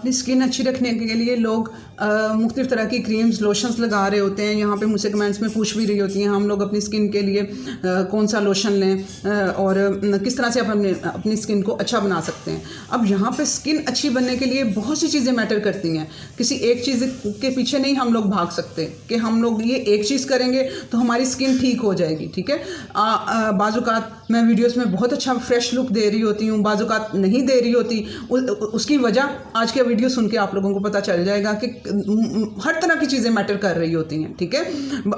अपनी स्किन अच्छी रखने के लिए लोग मुख्तलिफ़ तरह की क्रीम्स लोशंस लगा रहे होते हैं। यहाँ पे मुझसे कमेंट्स में पूछ भी रही होती हैं हम लोग अपनी स्किन के लिए कौन सा लोशन लें और किस तरह से अपनी स्किन को अच्छा बना सकते हैं। अब यहाँ पे स्किन अच्छी बनने के लिए बहुत सी चीज़ें मैटर करती हैं। किसी एक चीज़ के पीछे नहीं हम लोग भाग सकते कि हम लोग ये एक चीज़ करेंगे तो हमारी स्किन ठीक हो जाएगी, ठीक है। बाज़ात मैं वीडियोस में बहुत अच्छा फ्रेश लुक दे रही होती हूँ, बाज़ात नहीं दे रही होती। उसकी वजह आज के वीडियो सुन के आप लोगों को पता चल जाएगा कि हर तरह की चीज़ें मैटर कर रही होती हैं, ठीक है।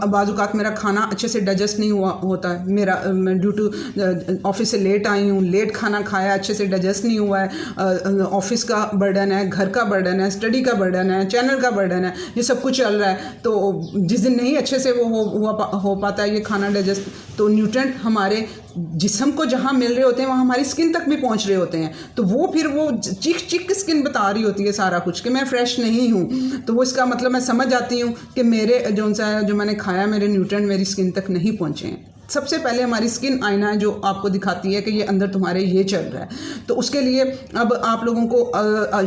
बाज़ात मेरा खाना अच्छे से डाइजेस्ट नहीं होता है, मेरा ड्यू टू ऑफिस से लेट आई हूँ, लेट खाना खाया, अच्छे से डाइजेस्ट नहीं हुआ है, ऑफिस का बर्डन है, घर का बर्डन है, स्टडी का बर्डन है, चैनल का बर्डन है, ये सब कुछ चल रहा है। तो जिस दिन नहीं अच्छे से वो हो पाता है ये खाना डाइजेस्ट, तो न्यूट्रिएंट हमारे जिस्म को जहाँ मिल रहे होते हैं वहाँ हमारी स्किन तक भी पहुँच रहे होते हैं। तो वो फिर वो चिक स्किन बता रही होती है सारा कुछ कि मैं फ्रेश नहीं हूँ। तो वो इसका मतलब मैं समझ जाती हूँ कि मेरे जो मैंने खाया मेरे न्यूट्रिएंट मेरी स्किन तक नहीं पहुँचे हैं। सबसे पहले हमारी स्किन आईना है जो आपको दिखाती है कि ये अंदर तुम्हारे ये चल रहा है। तो उसके लिए अब आप लोगों को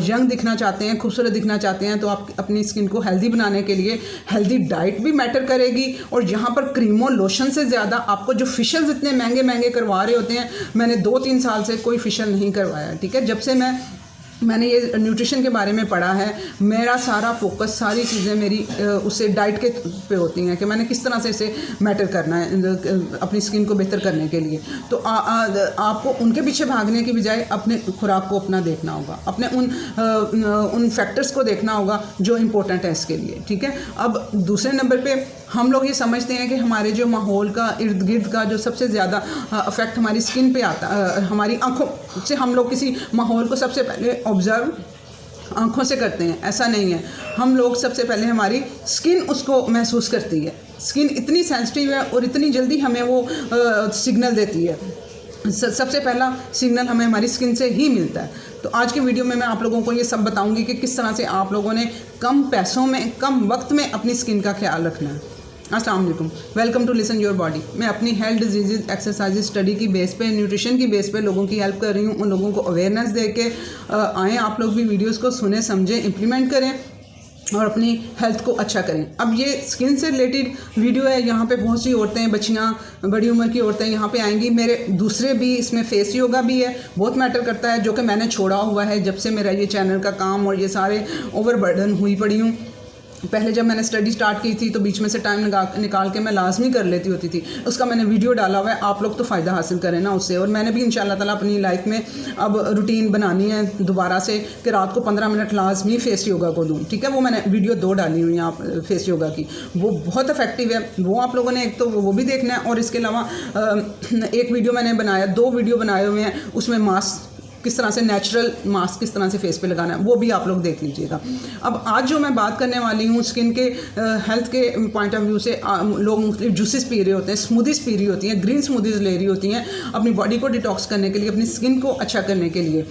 यंग दिखना चाहते हैं, खूबसूरत दिखना चाहते हैं, तो आप अपनी स्किन को हेल्दी बनाने के लिए हेल्दी डाइट भी मैटर करेगी। और यहाँ पर क्रीमों लोशन से ज़्यादा आपको जो फेशियल्स इतने महंगे महंगे करवा रहे होते हैं, मैंने 2-3 साल से कोई फेशियल नहीं करवाया, ठीक है। जब से मैंने ये न्यूट्रिशन के बारे में पढ़ा है, मेरा सारा फोकस सारी चीज़ें मेरी उससे डाइट के पे होती हैं कि मैंने किस तरह से इसे मैटर करना है अपनी स्किन को बेहतर करने के लिए। तो आपको उनके पीछे भागने की बजाय अपने खुराक को अपना देखना होगा, अपने उन फैक्टर्स को देखना होगा जो इम्पोर्टेंट है इसके लिए, ठीक है। अब दूसरे नंबर पे हम लोग ये समझते हैं कि हमारे जो माहौल का इर्द गिर्द का जो सबसे ज़्यादा अफेक्ट हमारी स्किन पे आता है, हमारी आँखों से हम लोग किसी माहौल को सबसे पहले ऑब्ज़र्व आँखों से करते हैं, ऐसा नहीं है। हम लोग सबसे पहले हमारी स्किन उसको महसूस करती है। स्किन इतनी सेंसिटिव है और इतनी जल्दी हमें वो सिग्नल देती है। सबसे पहला सिग्नल हमें हमारी स्किन से ही मिलता है। तो आज के वीडियो में मैं आप लोगों को ये सब बताऊंगी कि किस तरह से आप लोगों ने कम पैसों में कम वक्त में अपनी स्किन का ख्याल रखना है। अस्सलाम वालेकुम, welcome to listen your body. मैं अपनी हेल्थ डिजीज़ एक्सरसाइज स्टडी की बेस पे, न्यूट्रिशन की बेस पे लोगों की हेल्प कर रही हूँ। उन लोगों को अवेयरनेस दे के आएँ, आप लोग भी वीडियोस को सुने, समझें, इम्प्लीमेंट करें और अपनी हेल्थ को अच्छा करें। अब ये स्किन से रिलेटेड वीडियो है, यहाँ पे बहुत सी औरतें, बच्चियाँ, बड़ी उम्र की औरतें यहाँ पे आएंगी। मेरे दूसरे भी इसमें फेस योगा भी है, बहुत मैटर करता है, जो कि मैंने छोड़ा हुआ है जब से मेरा ये चैनल का काम और ये सारे ओवरबर्डन हुई पड़ी हूँ। पहले जब मैंने स्टडी स्टार्ट की थी तो बीच में से टाइम निकाल के मैं लाजमी कर लेती होती थी, उसका मैंने वीडियो डाला हुआ है। आप लोग तो फ़ायदा हासिल करें ना उससे। और मैंने भी इंशाल्लाह ताला अपनी लाइफ में अब रूटीन बनानी है दोबारा से कि रात को 15 मिनट लाजमी फेस योगा को दूँ, ठीक है। वो मैंने वीडियो 2 डाली हुई हैं फेस योगा की, वो बहुत इफेक्टिव है। वो आप लोगों ने एक तो वो भी देखना है, और इसके अलावा एक वीडियो मैंने बनाया, 2 वीडियो बनाए हुए हैं, उसमें मास्क किस तरह से, नेचुरल मास्क किस तरह से फेस पे लगाना है, वो भी आप लोग देख लीजिएगा। अब आज जो मैं बात करने वाली हूँ स्किन के हेल्थ के पॉइंट ऑफ व्यू से, लोग मुख्तलिफ जूसेस पी रहे होते हैं, स्मूदीज़ पी रही होती हैं, ग्रीन स्मूदीज़ ले रही होती हैं अपनी बॉडी को डिटॉक्स करने के लिए, अपनी स्किन को अच्छा करने के लिए।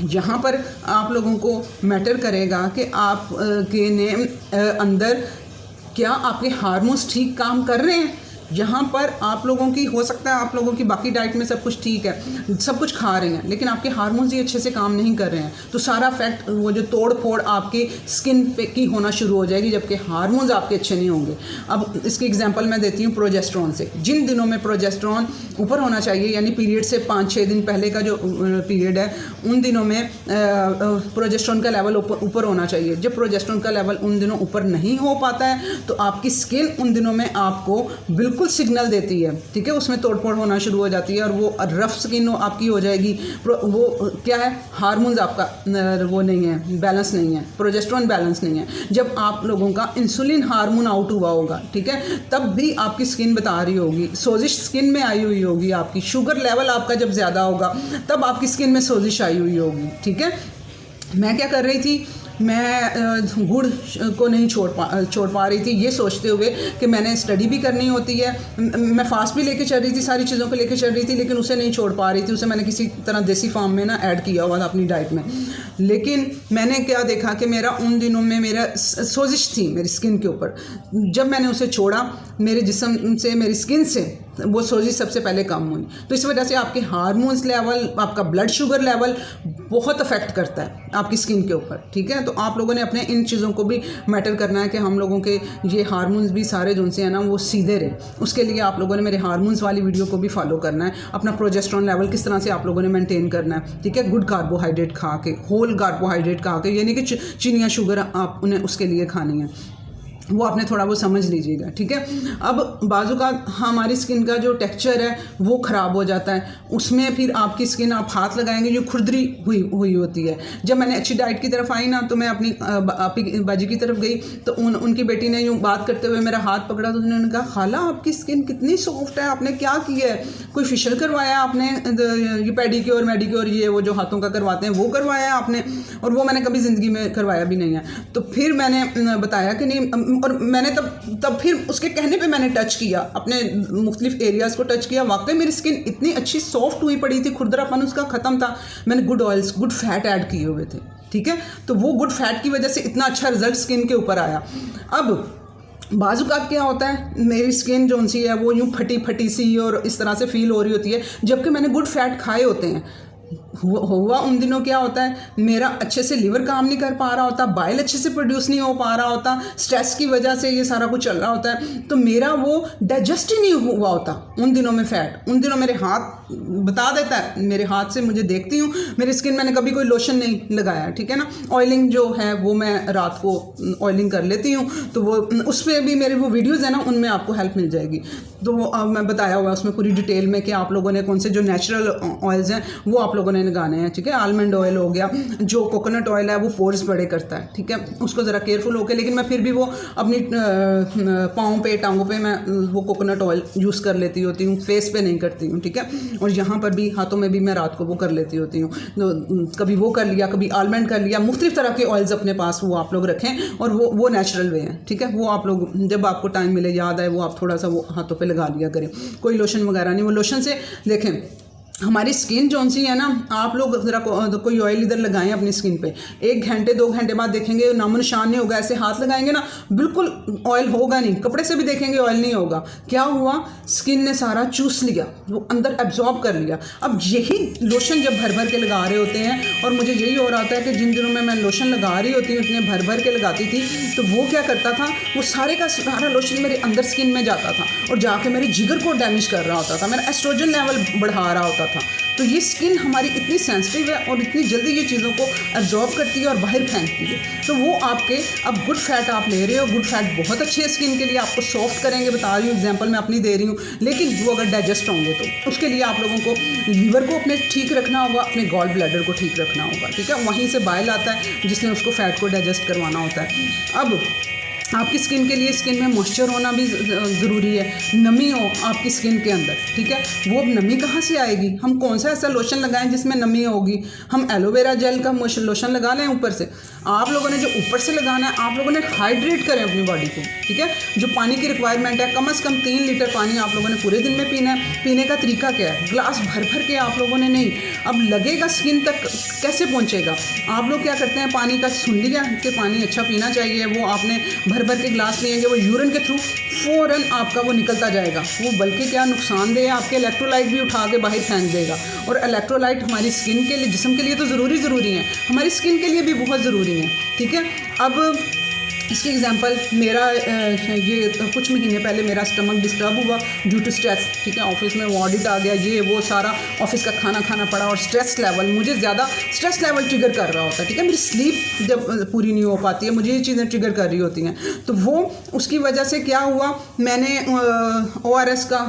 यहाँ पर आप लोगों को मैटर करेगा कि आप के ने अंदर क्या आपके हार्मोन्स ठीक काम कर रहे हैं। यहाँ पर आप लोगों की, हो सकता है आप लोगों की बाकी डाइट में सब कुछ ठीक है, सब कुछ खा रहे हैं, लेकिन आपके हार्मोन्स ही अच्छे से काम नहीं कर रहे हैं, तो सारा फैक्ट वो जो तोड़ फोड़ आपकी स्किन पे की होना शुरू हो जाएगी, जबकि हार्मोन्स आपके अच्छे नहीं होंगे। अब इसकी एग्जांपल मैं देती हूँ प्रोजेस्टेरॉन से। जिन दिनों में प्रोजेस्टेरॉन ऊपर होना चाहिए, यानी पीरियड से 5-6 दिन पहले का जो पीरियड है, उन दिनों में प्रोजेस्टेरॉन का लेवल ऊपर होना चाहिए। जब प्रोजेस्टेरॉन का लेवल उन दिनों ऊपर नहीं हो पाता है तो आपकी स्किन उन दिनों में आपको बिल्कुल सिग्नल देती है, ठीक है। उसमें तोड़फोड़ होना शुरू हो जाती है और वो रफ स्किन आपकी हो जाएगी। वो क्या है, हार्मोन्स आपका वो नहीं है, बैलेंस नहीं है, प्रोजेस्टेरॉन बैलेंस नहीं है। जब आप लोगों का इंसुलिन हार्मोन आउट हुआ होगा, ठीक है, तब भी आपकी स्किन बता रही होगी, सोजिश स्किन में आई हुई होगी आपकी। शुगर लेवल आपका जब ज़्यादा होगा तब आपकी स्किन में सोजिश आई हुई होगी, ठीक है। मैं क्या कर रही थी, मैं गुड़ को नहीं छोड़ पा रही थी, ये सोचते हुए कि मैंने स्टडी भी करनी होती है, मैं फास्ट भी लेके चल रही थी, सारी चीज़ों को लेके चल रही थी, लेकिन उसे नहीं छोड़ पा रही थी। उसे मैंने किसी तरह देसी फार्म में ना ऐड किया हुआ था अपनी डाइट में। लेकिन मैंने क्या देखा कि मेरा उन दिनों में मेरा सोजिश थी मेरी स्किन के ऊपर। जब मैंने उसे छोड़ा, मेरे जिस्म से, मेरी स्किन से वो सोजिश सबसे पहले कम हुई। तो इस वजह से आपके हार्मोन्स लेवल, आपका ब्लड शुगर लेवल बहुत अफेक्ट करता है आपकी स्किन के ऊपर, ठीक है। तो आप लोगों ने अपने इन चीज़ों को भी मैटर करना है कि हम लोगों के ये हार्मोन्स भी सारे जो से हैं ना वो सीधे रहे। उसके लिए आप लोगों ने मेरे हार्मोन्स वाली वीडियो को भी फॉलो करना है। अपना प्रोजेस्टेरोन लेवल किस तरह से आप लोगों ने मेंटेन करना है, ठीक है। गुड कार्बोहाइड्रेट खा के, होल कार्बोहाइड्रेट खा के, यानी कि चीनियाँ शुगर आप उन्हें उसके लिए खानी है, वो आपने थोड़ा वो समझ लीजिएगा, ठीक है। अब बाजू का हमारी स्किन का जो टेक्सचर है वो ख़राब हो जाता है, उसमें फिर आपकी स्किन आप हाथ लगाएंगे जो खुरदरी हुई होती है। जब मैंने अच्छी डाइट की तरफ आई ना, तो मैं अपनी बाजी की तरफ गई, तो उनकी बेटी ने यूँ बात करते हुए मेरा हाथ पकड़ा, तो उन्होंने कहा खाला आपकी स्किन कितनी सॉफ्ट है, आपने क्या किया है, कोई फेशियल करवाया आपने, ये पेडिक्योर मेडिक्योर ये वो जो हाथों का करवाते हैं वो करवाया आपने, और वो मैंने कभी ज़िंदगी में करवाया भी नहीं है। तो फिर मैंने बताया कि नहीं, और मैंने तब फिर उसके कहने पे मैंने टच किया, अपने मुख्तलिफ एरियाज़ को टच किया। वाकई मेरी स्किन इतनी अच्छी सॉफ्ट हुई पड़ी थी, खुरदरापन उसका ख़त्म था। मैंने good oils, good fat add किए हुए थे, ठीक है। तो वो गुड फैट की वजह से इतना अच्छा रिजल्ट स्किन के ऊपर आया। अब बाज़-औक़ात क्या होता है, मेरी स्किन जो सी है वो यूँ फटी फटी सी और इस तरह से फील हो रही होती है, जबकि मैंने गुड फैट खाए होते हैं। हुआ उन दिनों क्या होता है, मेरा अच्छे से लीवर काम नहीं कर पा रहा होता, बाइल अच्छे से प्रोड्यूस नहीं हो पा रहा होता, स्ट्रेस की वजह से ये सारा कुछ चल रहा होता है, तो मेरा वो डाइजेस्ट ही नहीं हुआ होता उन दिनों में फैट। उन दिनों मेरे हाथ बता देता है, मेरे हाथ से मुझे देखती हूँ मेरी स्किन, मैंने कभी कोई लोशन नहीं लगाया, ठीक है ना। ऑयलिंग जो है वो मैं रात को ऑयलिंग कर लेती हूँ, तो वो उस पर भी मेरे वो वीडियोज़ हैं ना, उनमें आपको हेल्प मिल जाएगी। तो मैं बताया हुआ उसमें पूरी डिटेल में कि आप लोगों ने कौन से जो नेचुरल ऑयल्स हैं वो आप लोगों ने लगाने हैं, ठीक है। आलमंड ऑयल हो गया, जो कोकोनट ऑयल है वो पोर्स बड़े करता है, ठीक है, उसको ज़रा केयरफुल होकर, लेकिन मैं फिर भी वो अपनी पाँव पे टांगों पे मैं वो कोकोनट ऑयल यूज़ कर लेती होती हूँ, फेस पे नहीं करती हूँ, ठीक है। और यहाँ पर भी हाथों में भी मैं रात को वो कर लेती होती हूँ, तो कभी वो कर लिया, कभी आलमंड कर लिया। मुख्तलिफ तरह के ऑयल्स अपने पास वो आप लोग रखें, और वो नेचुरल वे हैं, ठीक है। वो आप लोग जब आपको टाइम मिले, याद आए, वो आप थोड़ा सा वो हाथों पे लगा लिया करें। कोई लोशन वगैरह नहीं, वो लोशन से देखें हमारी स्किन जौन सी है ना, आप लोग ज़रा कोई ऑयल इधर लगाएं अपनी स्किन पे, 1 घंटे 2 घंटे बाद देखेंगे नामो निशान नहीं होगा। ऐसे हाथ लगाएंगे ना, बिल्कुल ऑयल होगा नहीं, कपड़े से भी देखेंगे ऑयल नहीं होगा। क्या हुआ, स्किन ने सारा चूस लिया, वो अंदर एब्जॉर्ब कर लिया। अब यही लोशन जब भर भर के लगा रहे होते हैं, और मुझे यही हो रहा था कि जिन दिनों में मैं लोशन लगा रही होती हूँ, इतने भर भर के लगाती थी, तो वो क्या करता था, वो सारे का सारा लोशन मेरे अंदर स्किन में जाता था और जाके मेरे जिगर को डैमेज कर रहा होता था, मेरा एस्ट्रोजन लेवल बढ़ा रहा होता था। तो ये स्किन हमारी इतनी सेंसिटिव है और इतनी जल्दी ये चीज़ों को एब्जॉर्ब करती है और बाहर फेंकती है। तो वो आपके, अब गुड फैट आप ले रहे हो, गुड फैट बहुत अच्छी है स्किन के लिए, आपको सॉफ्ट करेंगे, बता रही हूँ, एग्जांपल मैं अपनी दे रही हूँ। लेकिन वो अगर डाइजेस्ट होंगे तो उसके लिए आप लोगों को लीवर को अपने ठीक रखना होगा, अपने गॉल ब्लैडर को ठीक रखना होगा, ठीक है। वहीं से बाइल आता है जिसने उसको फैट को डाइजेस्ट करवाना होता है। अब आपकी स्किन के लिए स्किन में मॉइस्चर होना भी ज़रूरी है, नमी हो आपकी स्किन के अंदर, ठीक है। वो अब नमी कहाँ से आएगी, हम कौन सा ऐसा लोशन लगाएं जिसमें नमी होगी। हम एलोवेरा जेल का लोशन लगा लें ऊपर से, आप लोगों ने जो ऊपर से लगाना है, आप लोगों ने हाइड्रेट करें अपनी बॉडी को, ठीक है। जो पानी की रिक्वायरमेंट है, कम से कम 3 लीटर पानी आप लोगों ने पूरे दिन में पीना है। पीने का तरीका क्या है, ग्लास भर भर के आप लोगों ने नहीं। अब लगेगा स्किन तक कैसे पहुँचेगा, आप लोग क्या करते हैं, पानी का सुन लिया कि पानी अच्छा पीना चाहिए, वो आपने भर भर के ग्लास लेंगे, वो यूरिन के थ्रू फ़ौरन आपका वो निकलता जाएगा। वो बल्कि क्या नुकसानदेह है, आपके इलेक्ट्रोलाइट भी उठा के बाहर फेंक देगा। और इलेक्ट्रोलाइट हमारी स्किन के लिए, जिस्म के लिए तो ज़रूरी हैं, हमारी स्किन के लिए भी बहुत ज़रूरी हैं, ठीक है। अब इसकी एग्जांपल मेरा ये कुछ महीने पहले मेरा स्टमक डिस्टर्ब हुआ ड्यू टू स्ट्रेस, ठीक है। ऑफिस में वो ऑडिट आ गया, ये वो सारा ऑफिस का खाना खाना पड़ा, और स्ट्रेस लेवल, मुझे ज़्यादा स्ट्रेस लेवल ट्रिगर कर रहा होता है, ठीक है। मेरी स्लीप जब पूरी नहीं हो पाती है, मुझे ये चीज़ें ट्रिगर कर रही होती हैं। तो वो उसकी वजह से क्या हुआ, मैंने ORS का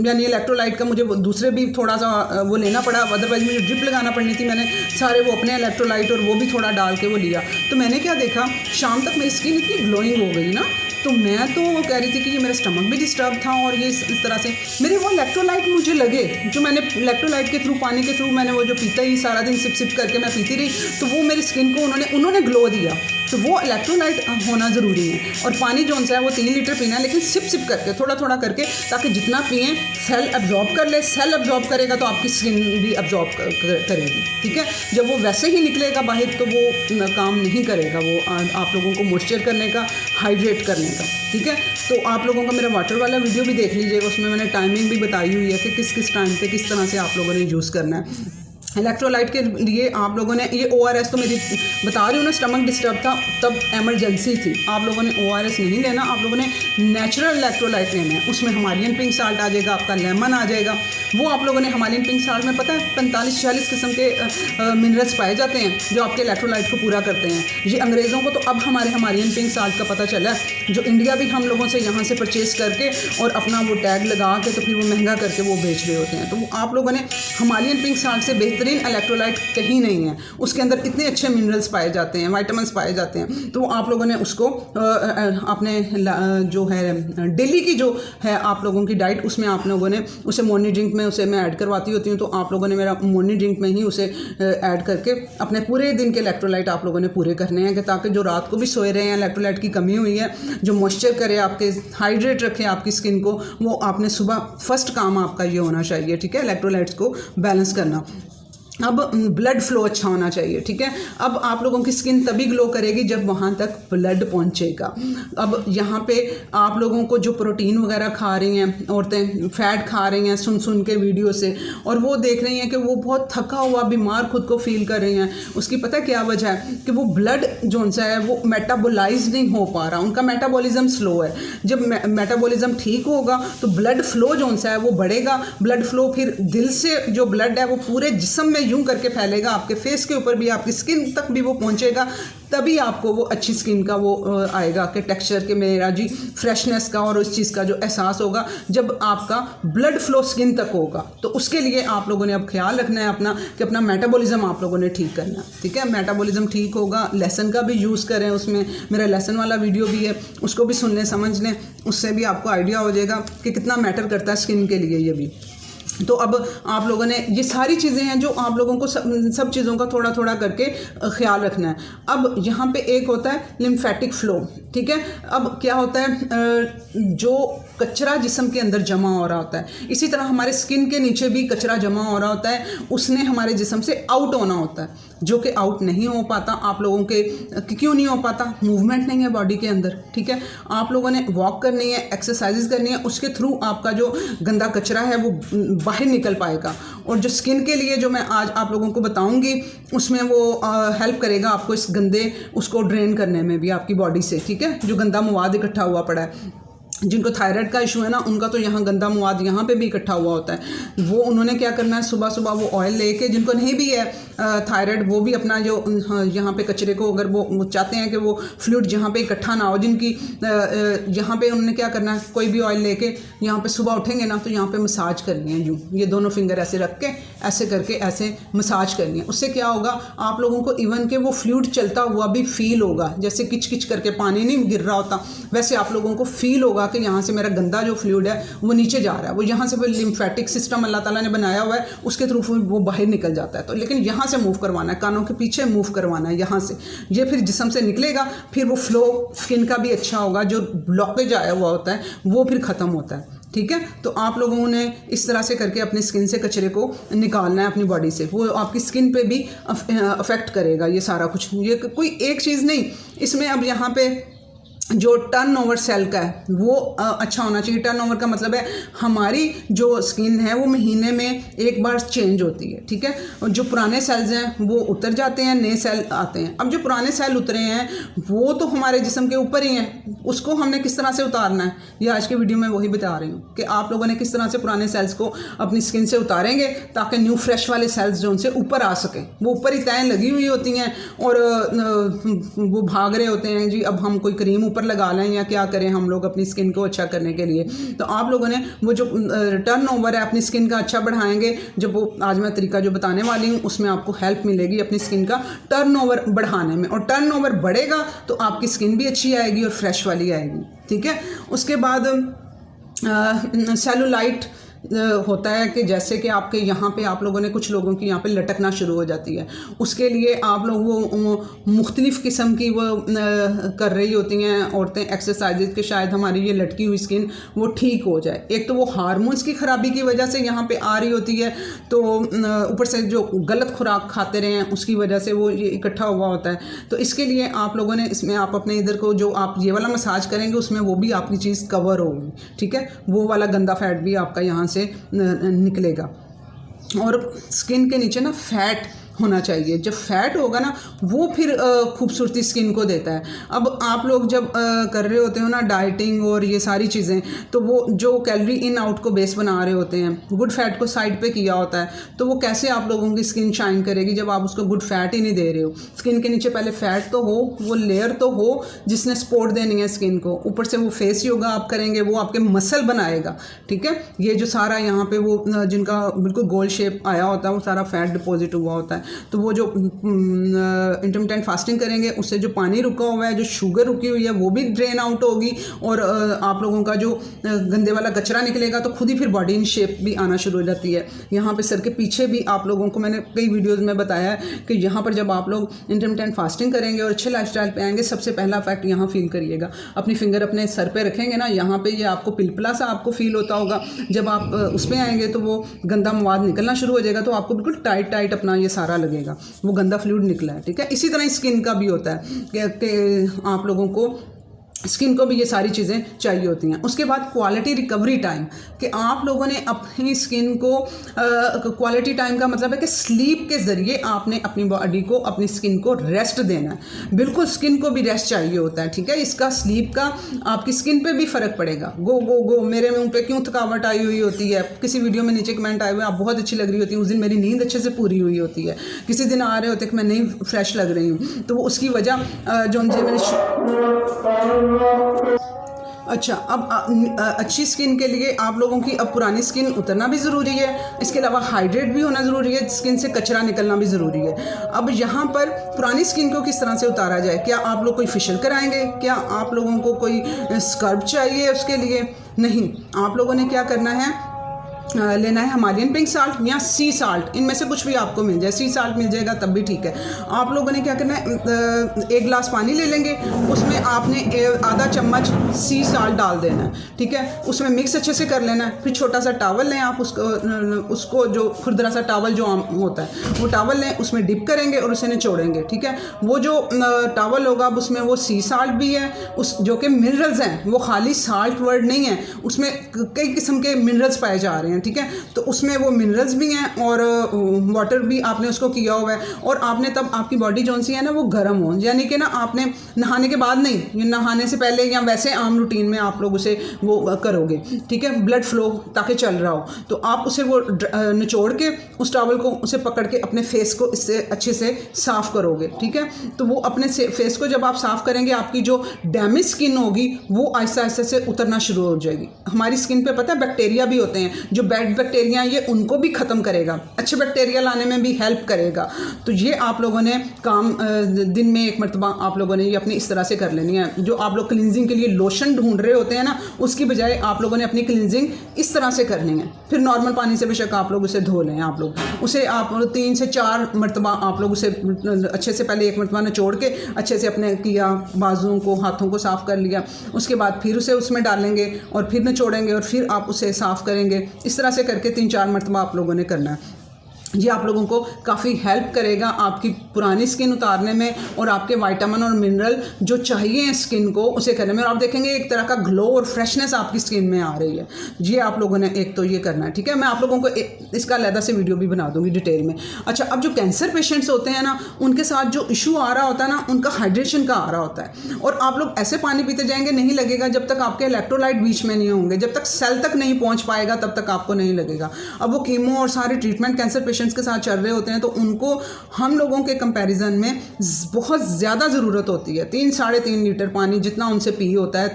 यानी इलेक्ट्रोलाइट का मुझे दूसरे भी थोड़ा सा वो लेना पड़ा, अदरवाइज़ मुझे ड्रिप लगाना पड़नी थी। मैंने सारे वो अपने इलेक्ट्रोलाइट और वो भी थोड़ा डाल के वो लिया। तो मैंने क्या देखा, शाम तक मेरी स्किन इतनी ग्लोइंग हो गई ना, तो मैं तो कह रही थी कि ये मेरा स्टमक भी डिस्टर्ब था, और ये इस तरह से मेरे वो इलेक्ट्रोलाइट मुझे लगे, जो मैंने इलेक्ट्रोलाइट के थ्रू, पानी के थ्रू मैंने वो जो पीता ही सारा दिन सिप सिप करके मैं पीती रही, तो वो मेरी स्किन को उन्होंने ग्लो दिया। तो वो इलेक्ट्रोलाइट होना ज़रूरी है। और पानी जो सा है वो 3 लीटर पीना है, लेकिन सिप सिप करके, थोड़ा थोड़ा करके, ताकि जितना पिएँ सेल एब्जॉर्ब कर ले। सेल एब्जॉर्ब करेगा तो आपकी स्किन भी एब्जॉर्ब करेगी, ठीक है। जब वो वैसे ही निकलेगा बाहर तो वो काम नहीं करेगा, वो आप लोगों को मॉइस्चर करने का, हाइड्रेट करने का, ठीक है। तो आप लोगों का मेरा वाटर वाला वीडियो भी देख लीजिएगा, उसमें मैंने टाइमिंग भी बताई हुई है कि किस किस टाइम पे किस तरह से आप लोगों ने यूज़ करना है। इलेक्ट्रोलाइट के लिए आप लोगों ने ये ORS तो मेरी बता रही हूँ ना, स्टमक डिस्टर्ब था तब एमरजेंसी थी, आप लोगों ने ORS नहीं लेना, आप लोगों ने नेचुरल इलेक्ट्रोलाइट लेना है। उसमें हिमालयन पिंक साल्ट आ जाएगा, आपका लेमन आ जाएगा। वो आप लोगों ने हिमालयन पिंक साल्ट में पता है 45-46 किस्म के मिनरल्स पाए जाते हैं जो आपके इलेक्ट्रोलाइट को पूरा करते हैं। ये अंग्रेज़ों को तो अब हमारे हिमालयन पिंक साल्ट का पता चला है, जो इंडिया भी हम लोगों से यहाँ से परचेज़ करके और अपना वो टैग लगा के तो फिर वो महंगा करके वो बेच रहे होते हैं। तो आप लोगों ने हिमालयन पिंक साल्ट से बेहतरीन इलेक्ट्रोलाइट कहीं नहीं है, उसके अंदर इतने अच्छे मिनरल्स पाए जाते हैं, विटामिन्स पाए जाते हैं। तो आप लोगों ने उसको अपने जो है डेली की जो है आप लोगों की डाइट, उसमें आप लोगों ने उसे मॉर्निंग ड्रिंक में उसे मैं ऐड करवाती होती हूँ। तो आप लोगों ने मेरा मॉर्निंग ड्रिंक में ही उसे ऐड करके अपने पूरे दिन के इलेक्ट्रोलाइट आप लोगों ने पूरे करने हैं, कि ताकि जो रात को भी सोए रहे हैं, इलेक्ट्रोलाइट की कमी हुई है, जो मॉइस्चर करे, आपके हाइड्रेट रखे आपकी स्किन को, वो आपने सुबह फर्स्ट काम आपका ये होना चाहिए, ठीक है, इलेक्ट्रोलाइट्स को बैलेंस करना। अब ब्लड फ्लो अच्छा होना चाहिए, ठीक है। अब आप लोगों की स्किन तभी ग्लो करेगी जब वहाँ तक ब्लड पहुँचेगा। अब यहाँ पे आप लोगों को जो प्रोटीन वगैरह खा रही हैं औरतें, फैट खा रही हैं सुन के वीडियो से, और वो देख रही हैं कि वो बहुत थका हुआ बीमार खुद को फील कर रही हैं। उसकी पता क्या वजह है कि वो ब्लड जो सा है वो मेटाबोलाइज नहीं हो पा रहा, उनका मेटाबॉलिज्म स्लो है। जब मेटाबॉलिज्म ठीक होगा तो ब्लड फ्लो जो सा है वो बढ़ेगा। ब्लड फ्लो फिर दिल से जो ब्लड है वो पूरे जिस्म में यूं करके फैलेगा, आपके फेस के ऊपर भी, आपकी स्किन तक भी वो पहुंचेगा, तभी आपको वो अच्छी स्किन का वो आएगा कि टेक्सचर के मेरा जी फ्रेशनेस का और उस चीज़ का जो एहसास होगा जब आपका ब्लड फ्लो स्किन तक होगा। तो उसके लिए आप लोगों ने अब ख्याल रखना है अपना कि अपना मेटाबॉलिज्म आप लोगों ने ठीक करना है, ठीक है। मेटाबॉलिज्म ठीक होगा, लहसुन का भी यूज़ करें, उसमें मेरा लहसुन वाला वीडियो भी है, उसको भी सुन लें, समझ लें, उससे भी आपको आइडिया हो जाएगा कि कितना मैटर करता है स्किन के लिए ये भी। तो अब आप लोगों ने ये सारी चीज़ें हैं जो आप लोगों को सब चीज़ों का थोड़ा थोड़ा करके ख्याल रखना है। अब यहाँ पे एक होता है लिम्फेटिक फ्लो, ठीक है। अब क्या होता है, जो कचरा जिस्म के अंदर जमा हो रहा होता है, इसी तरह हमारे स्किन के नीचे भी कचरा जमा हो रहा होता है, उसने हमारे जिस्म से आउट होना होता है, जो कि आउट नहीं हो पाता। आप लोगों के क्यों नहीं हो पाता? मूवमेंट नहीं है बॉडी के अंदर, ठीक है। आप लोगों ने वॉक करनी है, एक्सरसाइजेज करनी है, उसके थ्रू आपका जो गंदा कचरा है वो बाहर निकल पाएगा। और जो स्किन के लिए जो मैं आज आप लोगों को बताऊंगी उसमें वो हेल्प करेगा आपको इस गंदे उसको ड्रेन करने में भी आपकी बॉडी से, ठीक है। जो गंदा मवाद इकट्ठा हुआ पड़ा है, जिनको थायराइड का इशू है ना, उनका तो यहाँ गंदा मवाद यहाँ पे भी इकट्ठा हुआ होता है। वो उन्होंने क्या करना है, सुबह सुबह वो ऑयल लेके, जिनको नहीं भी है थायराइड, वो भी अपना जो यहाँ पे कचरे को, अगर वो चाहते हैं कि वो फ्लूइड जहाँ पे इकट्ठा ना हो, जिनकी यहाँ पे उन्होंने क्या करना है, कोई भी ऑयल लेके यहाँ पे सुबह उठेंगे ना तो यहाँ पे मसाज करनी है, यूँ ये दोनों फिंगर ऐसे रख के ऐसे करके ऐसे मसाज करनी है। उससे क्या होगा, आप लोगों को इवन के वो फ्लूइड चलता हुआ भी फील होगा, जैसे किच किच करके पानी नहीं गिर रहा होता, वैसे आप लोगों को फील होगा कि यहाँ से मेरा गंदा जो फ्लूइड है वो नीचे जा रहा है। वो यहाँ से फिर लिम्फेटिक सिस्टम अल्लाह ताला ने बनाया हुआ है, उसके थ्रू वो बाहर निकल जाता है। तो लेकिन यहाँ से मूव करवाना है, कानों के पीछे मूव करवाना है, यहाँ से ये फिर जिस्म से निकलेगा, फिर वो फ्लो स्किन का भी अच्छा होगा, जो ब्लॉकेज आया हुआ होता है वो फिर ख़त्म होता है, ठीक है। तो आप लोगों ने इस तरह से करके अपनी स्किन से कचरे को निकालना है अपनी बॉडी से, वो आपकी स्किन पे भी अफेक्ट करेगा ये सारा कुछ। ये कोई एक चीज़ नहीं, इसमें अब यहाँ पे जो टर्नओवर सेल का है वो अच्छा होना चाहिए। टर्नओवर का मतलब है हमारी जो स्किन है वो महीने में एक बार चेंज होती है, ठीक है। और जो पुराने सेल्स हैं वो उतर जाते हैं, नए सेल आते हैं। अब जो पुराने सेल उतरे हैं वो तो हमारे जिस्म के ऊपर ही हैं, उसको हमने किस तरह से उतारना है ये आज के वीडियो में वही बता रही हूँ कि आप लोगों ने किस तरह से पुराने सेल्स को अपनी स्किन से उतारेंगे ताकि न्यू फ्रेश वाले सेल्स जो उनसे ऊपर आ सकें। वो ऊपर ही तय लगी हुई होती हैं और वो भाग रहे होते हैं जी अब हम कोई क्रीम ऊपर लगा लें या क्या करें हम लोग अपनी स्किन को अच्छा करने के लिए। तो आप लोगों ने वो जो टर्नओवर है अपनी स्किन का अच्छा बढ़ाएंगे, जब वो आज मैं तरीका जो बताने वाली हूँ उसमें आपको हेल्प मिलेगी अपनी स्किन का टर्नओवर बढ़ाने में। और टर्नओवर बढ़ेगा तो आपकी स्किन भी अच्छी आएगी और फ्रेश वाली आएगी, ठीक है। उसके बाद सेलुलाइट होता है कि जैसे कि आपके यहाँ पे आप लोगों ने कुछ लोगों की यहाँ पे लटकना शुरू हो जाती है, उसके लिए आप लोग वो मुख्तलिफ़ किस्म की वो कर रही होती हैं औरतें एक्सरसाइजेज के शायद हमारी ये लटकी हुई स्किन वो ठीक हो जाए। एक तो वो हार्मोन्स की ख़राबी की वजह से यहाँ पे आ रही होती है, तो ऊपर से जो गलत खुराक खाते रहे हैं उसकी वजह से वो ये इकट्ठा हुआ होता है। तो इसके लिए आप लोगों ने इसमें आप अपने इधर को जो आप ये वाला मसाज करेंगे उसमें वो भी आपकी चीज़ कवर होगी, ठीक है, वो वाला गंदा फैट भी आपका यहाँ से निकलेगा। और स्किन के नीचे ना फैट होना चाहिए, जब फैट होगा ना वो फिर खूबसूरती स्किन को देता है। अब आप लोग जब कर रहे होते हो ना डाइटिंग और ये सारी चीज़ें, तो वो जो कैलोरी इन आउट को बेस बना रहे होते हैं, गुड फैट को साइड पे किया होता है, तो वो कैसे आप लोगों की स्किन शाइन करेगी जब आप उसको गुड फैट ही नहीं दे रहे हो। स्किन के नीचे पहले फैट तो हो, वो लेयर तो हो जिसने सपोर्ट देनी है स्किन को, ऊपर से वो फेस योगा आप करेंगे वो आपके मसल बनाएगा, ठीक है। ये जो सारा यहाँ पे वो जिनका बिल्कुल गोल शेप आया होता है वो सारा फैट डिपॉजिट हुआ होता है, तो वो जो इंटरमिटेंट फास्टिंग करेंगे उससे जो पानी रुका हुआ है, जो शुगर रुकी हुई है वो भी ड्रेन आउट होगी, और आप लोगों का जो गंदे वाला कचरा निकलेगा तो खुद ही फिर बॉडी इन शेप भी आना शुरू हो जाती है। यहाँ पे सर के पीछे भी आप लोगों को मैंने कई वीडियोज़ में बताया है कि यहाँ पर जब आप लोग इंटरमिटेंट फास्टिंग करेंगे और अच्छे लाइफस्टाइल पे आएंगे, सबसे पहला इफेक्ट यहाँ फील करिएगा। अपनी फिंगर अपने सर पे रखेंगे ना, यहाँ पे ये आपको पिलपिला सा आपको फील होता होगा। जब आप उस पर आएंगे तो वो गंदा मवाद निकलना शुरू हो जाएगा, तो आपको बिल्कुल टाइट टाइट अपना ये सारा लगेगा, वो गंदा फ्लूइड निकला है, ठीक है। इसी तरह स्किन का भी होता है कि आप लोगों को स्किन को भी ये सारी चीज़ें चाहिए होती हैं। उसके बाद क्वालिटी रिकवरी टाइम, कि आप लोगों ने अपनी स्किन को क्वालिटी टाइम का मतलब है कि स्लीप के ज़रिए आपने अपनी बॉडी को, अपनी स्किन को रेस्ट देना है। बिल्कुल स्किन को भी रेस्ट चाहिए होता है, ठीक है। इसका स्लीप का आपकी स्किन पे भी फ़र्क पड़ेगा। गो गो गो मेरे मुँह पे क्यों थकावट आई हुई होती है, किसी वीडियो में नीचे कमेंट आए हुए आप बहुत अच्छी लग रही होती है, उस दिन मेरी नींद अच्छे से पूरी हुई होती है, किसी दिन आ रहे होते कि मैं नहीं फ्रेश लग रही हूँ, तो वो उसकी वजह जो मैंने अच्छा, अब अच्छी स्किन के लिए आप लोगों की अब पुरानी स्किन उतरना भी ज़रूरी है, इसके अलावा हाइड्रेट भी होना ज़रूरी है, स्किन से कचरा निकलना भी ज़रूरी है। अब यहाँ पर पुरानी स्किन को किस तरह से उतारा जाए, क्या आप लोग कोई फेशियल कराएंगे, क्या आप लोगों को कोई स्क्रब चाहिए उसके लिए? नहीं, आप लोगों ने क्या करना है, लेना है हिमालयन पिंक साल्ट या सी साल्ट, इनमें से कुछ भी आपको मिल जाए। सी साल्ट मिल जाएगा तब भी ठीक है। आप लोगों ने क्या करना है, एक गिलास पानी ले लेंगे, उसमें आपने आधा चम्मच सी साल्ट डाल देना है, ठीक है। उसमें मिक्स अच्छे से कर लेना है। फिर छोटा सा टावल लें आप, उसको जो खुरदरा सा टावल जो आम होता है वो टावल लें, उसमें डिप करेंगे और उसे निचोड़ेंगे, ठीक है। वो जो टावल होगा अब उसमें वो सी साल्ट भी है, उस जो कि मिनरल्स हैं, वो खाली साल्ट वर्ड नहीं है, उसमें कई किस्म के मिनरल्स पाए जा रहे हैं, ठीक है। तो उसमें वो मिनरल्स भी हैं और वाटर भी आपने उसको किया हुआ है, और आपने तब आपकी बॉडी जो सी है ना वो गर्म हो, यानी कि ना आपने नहाने के बाद नहीं, नहाने से पहले या वैसे आम रूटीन में आप लोग उसे वो करोगे, ठीक है, ब्लड फ्लो ताकि चल रहा हो, तो आप उसे वो निचोड़ के उस टॉवल को उसे पकड़ के अपने फेस को इससे अच्छे से साफ़ करोगे, ठीक है। तो वो अपने फेस को जब आप साफ़ करेंगे, आपकी जो डैमेज स्किन होगी वो आहिस्ता आहिस्ता से उतरना शुरू हो जाएगी। हमारी स्किन पे पता है बैक्टीरिया भी होते हैं, जो बैड बैक्टीरिया ये उनको भी ख़त्म करेगा, अच्छे बैक्टीरिया लाने में भी हेल्प करेगा। तो ये आप लोगों ने काम दिन में एक मरतबा आप लोगों ने ये अपनी इस तरह से कर लेनी है। जो आप लोग क्लिनजिंग के लिए लोशन ढूंढ रहे होते हैं ना, उसकी बजाय आप लोगों ने अपनी क्लिनजिंग इस तरह से करनी है। फिर नॉर्मल पानी से बेशक आप लोग उसे धो लें, आप लोग उसे आप 3 से 4 मरतबा आप लोग उसे अच्छे से, पहले एक मरतबा निचोड़ के अच्छे से अपने किया, बाजुओं को, हाथों को साफ़ कर लिया, उसके बाद फिर उसे उसमें डालेंगे और फिर निचोड़ेंगे और फिर आप उसे साफ़ करेंगे। इस तरह से करके 3-4 मरतबा आप लोगों ने करना है। ये आप लोगों को काफ़ी हेल्प करेगा आपकी पुरानी स्किन उतारने में और आपके विटामिन और मिनरल जो चाहिए स्किन को उसे करने में, और आप देखेंगे एक तरह का ग्लो और फ्रेशनेस आपकी स्किन में आ रही है। ये आप लोगों ने एक तो ये करना है, ठीक है। मैं आप लोगों को इसका अलग से वीडियो भी बना दूंगी डिटेल में। अच्छा, अब जो कैंसर पेशेंट्स होते हैं ना, उनके साथ जो इशू आ रहा होता है ना, उनका हाइड्रेशन का आ रहा होता है, और आप लोग ऐसे पानी पीते जाएंगे नहीं लगेगा जब तक आपके इलेक्ट्रोलाइट बीच में नहीं होंगे, जब तक सेल तक नहीं पहुँच पाएगा तब तक आपको नहीं लगेगा। अब वो कीमो और सारे ट्रीटमेंट कैंसर पेशेंट्स के साथ चल रहे होते हैं तो उनको हम लोगों के कंपैरिजन में बहुत ज़्यादा ज़रूरत होती है। 3-3.5 लीटर पानी जितना उनसे पी होता है,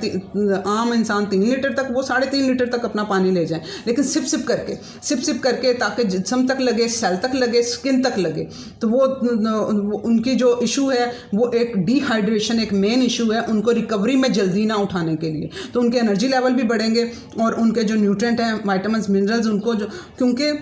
आम इंसान 3 लीटर तक, वो 3.5 लीटर तक अपना पानी ले जाए, लेकिन सिप सिप करके ताकि जिस्म तक लगे, सेल तक लगे, स्किन तक लगे। तो वो उनकी जो इशू है वो एक डिहाइड्रेशन एक मेन इशू है, उनको रिकवरी में जल्दी ना उठाने के लिए। तो उनके एनर्जी लेवल भी बढ़ेंगे और उनके जो न्यूट्रिएंट हैं, विटामिन, मिनरल्स, उनको जो, क्योंकि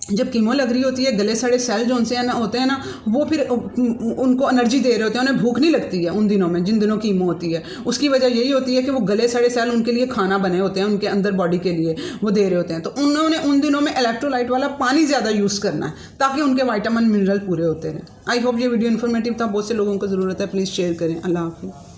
जब कीमो लग रही होती है, गले सड़े सेल जो उनसे होते हैं ना, वो फिर उनको एनर्जी दे रहे होते हैं, उन्हें भूख नहीं लगती है उन दिनों में, जिन दिनों कीमो होती है। उसकी वजह यही होती है कि वो गले सड़े सेल उनके लिए खाना बने होते हैं, उनके अंदर बॉडी के लिए वो दे रहे होते हैं। तो उन्होंने उन दिनों में इलेक्ट्रोलाइट वाला पानी ज़्यादा यूज़ करना है ताकि उनके विटामिन मिनरल पूरे होते रहें। आई होप ये वीडियो इन्फॉर्मेटिव था, बहुत से लोगों को ज़रूरत है, प्लीज़ शेयर करें। अल्लाह हाफिज़।